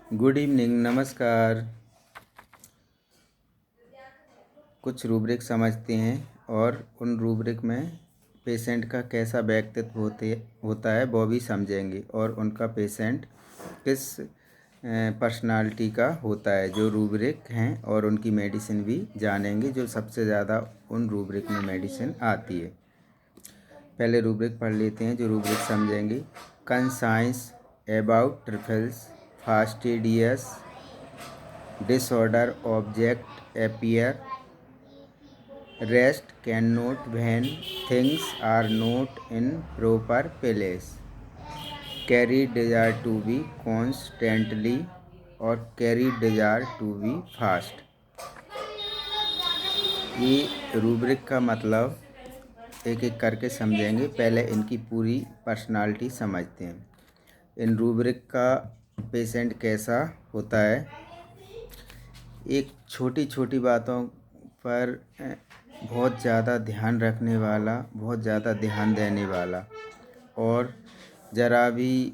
Good evening, नमस्कार। कुछ rubric समझते हैं और उन रूब्रिक में पेशेंट का कैसा व्यक्तित्व होता है वो भी समझेंगे और उनका पेशेंट किस पर्सनालिटी का होता है जो रूब्रिक हैं, और उनकी मेडिसिन भी जानेंगे जो सबसे ज़्यादा उन रूब्रिक में मेडिसिन आती है। पहले रूब्रिक पढ़ लेते हैं जो रूब्रिक समझेंगे। Conscience about trifles fastidious disorder object appear rest can not when things are not in proper place carry desire to be constantly और carry desire to be fast. ये रूब्रिक का मतलब एक एक करके समझेंगे। पहले इनकी पूरी पर्सनालिटी समझते हैं। इन रूब्रिक का पेशेंट कैसा होता है। एक छोटी छोटी बातों पर बहुत ज़्यादा ध्यान रखने वाला, बहुत ज़्यादा ध्यान देने वाला, और ज़रा भी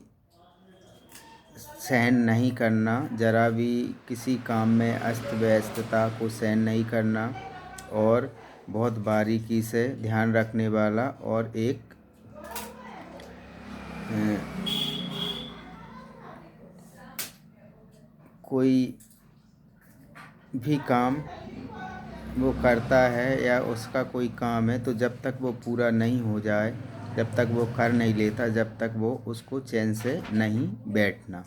सहन नहीं करना, ज़रा भी किसी काम में अस्त व्यस्तता को सहन नहीं करना, और बहुत बारीकी से ध्यान रखने वाला, और एक कोई भी काम वो करता है या उसका कोई काम है तो जब तक वो पूरा नहीं हो जाए, जब तक वो कर नहीं लेता, जब तक वो उसको चैन से नहीं बैठना,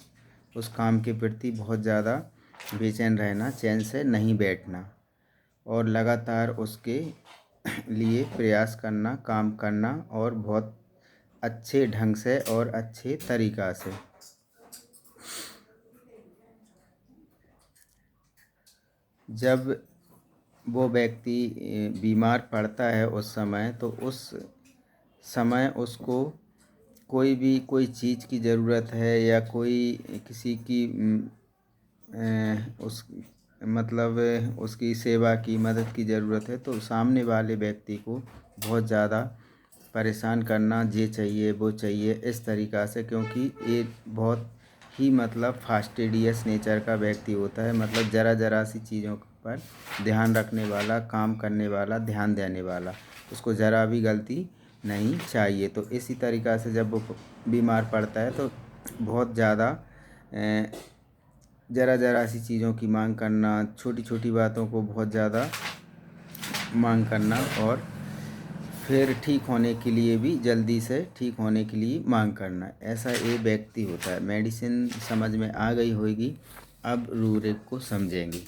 उस काम के प्रति बहुत ज़्यादा बेचैन रहना, चैन से नहीं बैठना, और लगातार उसके लिए प्रयास करना, काम करना, और बहुत अच्छे ढंग से और अच्छे तरीक़ा से। जब वो व्यक्ति बीमार पड़ता है उस समय, तो उस समय उसको कोई चीज़ की ज़रूरत है या कोई किसी की उस मतलब उसकी सेवा की, मदद की ज़रूरत है, तो सामने वाले व्यक्ति को बहुत ज़्यादा परेशान करना, ये चाहिए वो चाहिए, इस तरीक़ा से, क्योंकि ये बहुत ही मतलब फास्टिडियस नेचर का व्यक्ति होता है। मतलब ज़रा सी चीज़ों पर ध्यान रखने वाला, काम करने वाला, ध्यान देने वाला, उसको ज़रा भी गलती नहीं चाहिए। तो इसी तरीक़ा से जब वो बीमार पड़ता है तो बहुत ज़्यादा ज़रा सी चीज़ों की मांग करना, छोटी छोटी बातों को बहुत ज़्यादा मांग करना, और फिर ठीक होने के लिए भी जल्दी से ठीक होने के लिए मांग करना, ऐसा ये व्यक्ति होता है। मेडिसिन समझ में आ गई होगी, अब रूब्रिक को समझेंगे।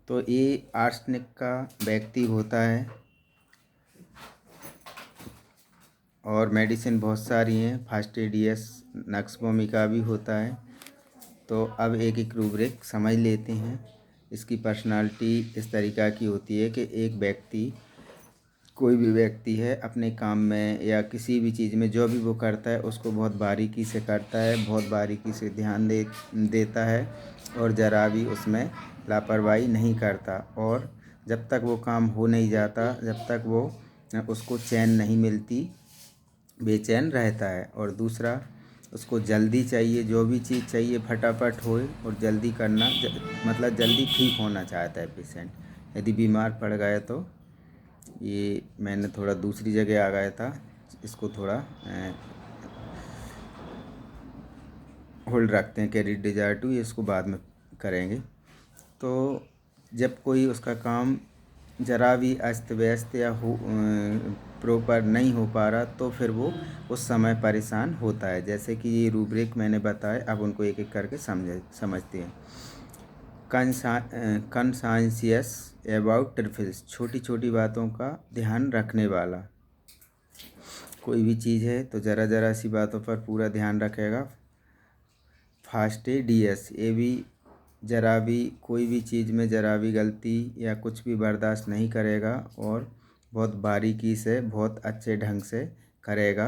तो ये आर्सेनिक का व्यक्ति होता है, और मेडिसिन बहुत सारी हैं, फास्टिडियस नक्सभूमिका भी होता है। तो अब एक एक रूब्रिक समझ लेते हैं। इसकी पर्सनालिटी इस तरीक़ा की होती है कि एक व्यक्ति, कोई भी व्यक्ति है, अपने काम में या किसी भी चीज़ में जो भी वो करता है उसको बहुत बारीकी से करता है, बहुत बारीकी से ध्यान देता है, और ज़रा भी उसमें लापरवाही नहीं करता, और जब तक वो काम हो नहीं जाता, जब तक वो उसको चैन नहीं मिलती, बेचैन रहता है। और दूसरा, उसको जल्दी चाहिए, जो भी चीज़ चाहिए फटाफट होए और जल्दी करना, मतलब जल्दी ठीक होना चाहता है पेशेंट। यदि बीमार पड़ गए तो, ये मैंने थोड़ा दूसरी जगह आ गया था, इसको थोड़ा होल्ड रखते हैं। कैरी डिजायर टू, ये इसको बाद में करेंगे। तो जब कोई उसका काम ज़रा भी अस्त व्यस्त या प्रॉपर नहीं हो पा रहा, तो फिर वो उस समय परेशान होता है। जैसे कि ये रूब्रिक मैंने बताए, अब उनको एक एक करके समझते हैं। कंसाइंसियस अबाउट ट्रिफल्स, छोटी छोटी बातों का ध्यान रखने वाला। कोई भी चीज़ है तो ज़रा सी बातों पर पूरा ध्यान रखेगा। फास्टिडियस, ये भी ज़रा भी कोई भी चीज़ में ज़रा भी गलती या कुछ भी बर्दाश्त नहीं करेगा, और बहुत बारीकी से, बहुत अच्छे ढंग से करेगा,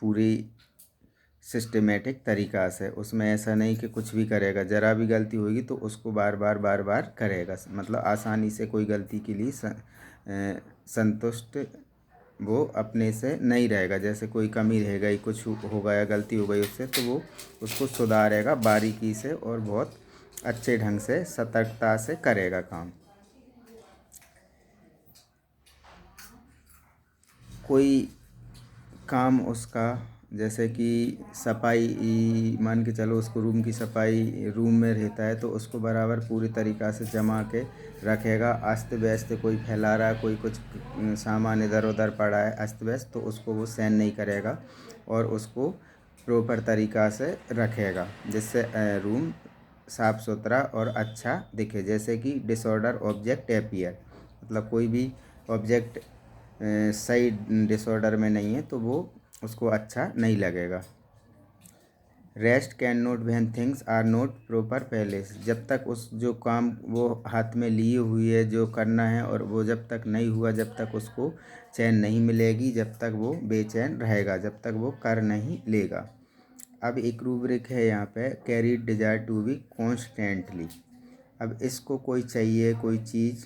पूरी सिस्टमेटिक तरीक़ा से। उसमें ऐसा नहीं कि कुछ भी करेगा, ज़रा भी गलती होगी तो उसको बार बार करेगा। मतलब आसानी से कोई गलती के लिए संतुष्ट वो अपने से नहीं रहेगा। जैसे कोई कमी रह गई, कुछ हो गया, गलती हो गई उससे, तो वो उसको सुधारेगा बारीकी से और बहुत अच्छे ढंग से सतर्कता से करेगा काम। कोई काम उसका, जैसे कि सफाई, मान के चलो उसको रूम की सफाई, रूम में रहता है तो उसको बराबर पूरी तरीक़ा से जमा के रखेगा। अस्त व्यस्त कोई फैला रहा है, कोई कुछ सामान इधर उधर पड़ा है अस्त व्यस्त, तो उसको वो सहन नहीं करेगा और उसको प्रॉपर तरीक़ा से रखेगा, जिससे रूम साफ़ सुथरा और अच्छा दिखे। जैसे कि डिसऑर्डर ऑब्जेक्ट अपीयर, मतलब कोई भी ऑब्जेक्ट सही डिसऑर्डर में नहीं है तो वो उसको अच्छा नहीं लगेगा। Rest can not when things are not proper place, जब तक उस जो काम वो हाथ में लिए हुई है जो करना है और वो जब तक नहीं हुआ, जब तक उसको चैन नहीं मिलेगी, जब तक वो बेचैन रहेगा, जब तक वो कर नहीं लेगा। अब एक रूब्रिक है यहाँ पे, carry desire to be constantly. अब इसको कोई चाहिए कोई चीज़,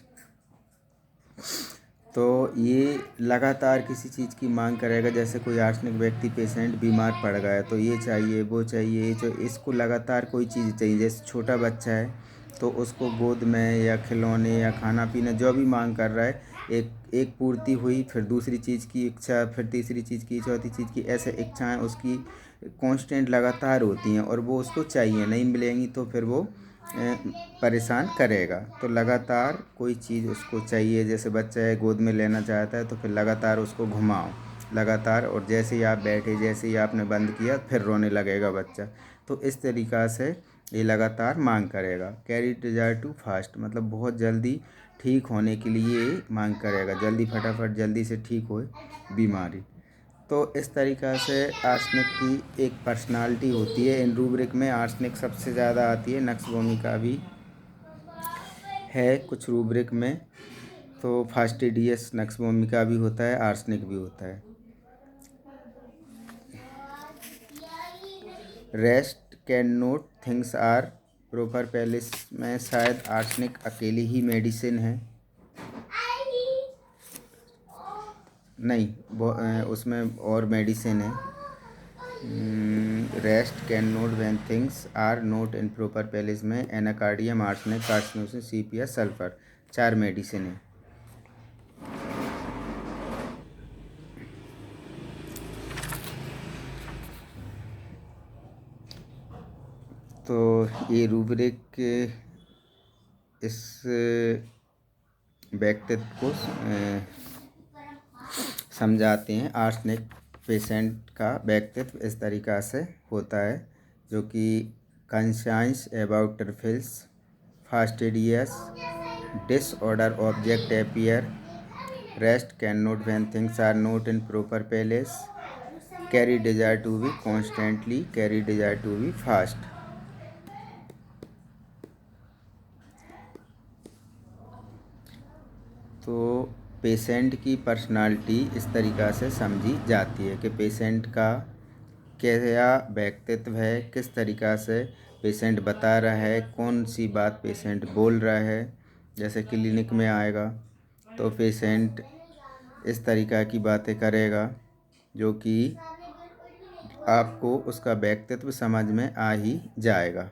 तो ये लगातार किसी चीज़ की मांग करेगा। जैसे कोई आर्सेनिक व्यक्ति पेशेंट बीमार पड़ गया है तो ये चाहिए वो चाहिए, जो इसको लगातार कोई चीज़ चाहिए। जैसे छोटा बच्चा है तो उसको गोद में या खिलौने या खाना पीना जो भी मांग कर रहा है, एक एक पूर्ति हुई, फिर दूसरी चीज़ की इच्छा, फिर तीसरी चीज़ की, चौथी चीज़ की, ऐसे इच्छाएं उसकी कांस्टेंट लगातार होती हैं और वो उसको चाहिए, नहीं मिलेंगी तो फिर वो परेशान करेगा। तो लगातार कोई चीज़ उसको चाहिए। जैसे बच्चा है गोद में लेना चाहता है तो फिर लगातार उसको घुमाओ लगातार, और जैसे ही आप बैठे, जैसे ही आपने बंद किया, फिर रोने लगेगा बच्चा। तो इस तरीक़ा से ये लगातार मांग करेगा। कैरी डिजायर टू फास्ट, मतलब बहुत जल्दी ठीक होने के लिए मांग करेगा, जल्दी फटाफट जल्दी से ठीक हो बीमारी। तो इस तरीक़ा से आर्सेनिक की एक पर्सनालिटी होती है। इन रूब्रिक में आर्सेनिक सबसे ज़्यादा आती है, नक्स भूमिका भी है कुछ रूब्रिक में। तो फास्टिडियस नक्स भूमिका भी होता है, आर्सेनिक भी होता है। Rest can not things are proper palace में शायद आर्सेनिक अकेली ही मेडिसिन है, नहीं उसमें और मेडिसिन है। Rest can not when things are not in proper palace में anacardium, arsenic, carcinosis, CPS, sulphur, 4 medicine है। तो ये रूब्रिक इस व्यक्तित्व को समझाते हैं। आर्सेनिक पेशेंट का व्यक्तित्व इस तरीक़ा से होता है, जो कि conscious about trifles, fastidious, disorder object appear, rest can not when things are not in proper place, carry desire to be constantly, carry desire to be fast. तो पेशेंट की पर्सनालिटी इस तरीक़ा से समझी जाती है कि पेशेंट का क्या व्यक्तित्व है, किस तरीक़ा से पेशेंट बता रहा है, कौन सी बात पेशेंट बोल रहा है। जैसे क्लिनिक में आएगा तो पेशेंट इस तरीक़ा की बातें करेगा जो कि आपको उसका व्यक्तित्व समझ में आ ही जाएगा।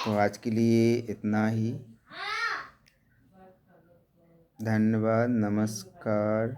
तो आज के लिए इतना ही। धन्यवाद, नमस्कार।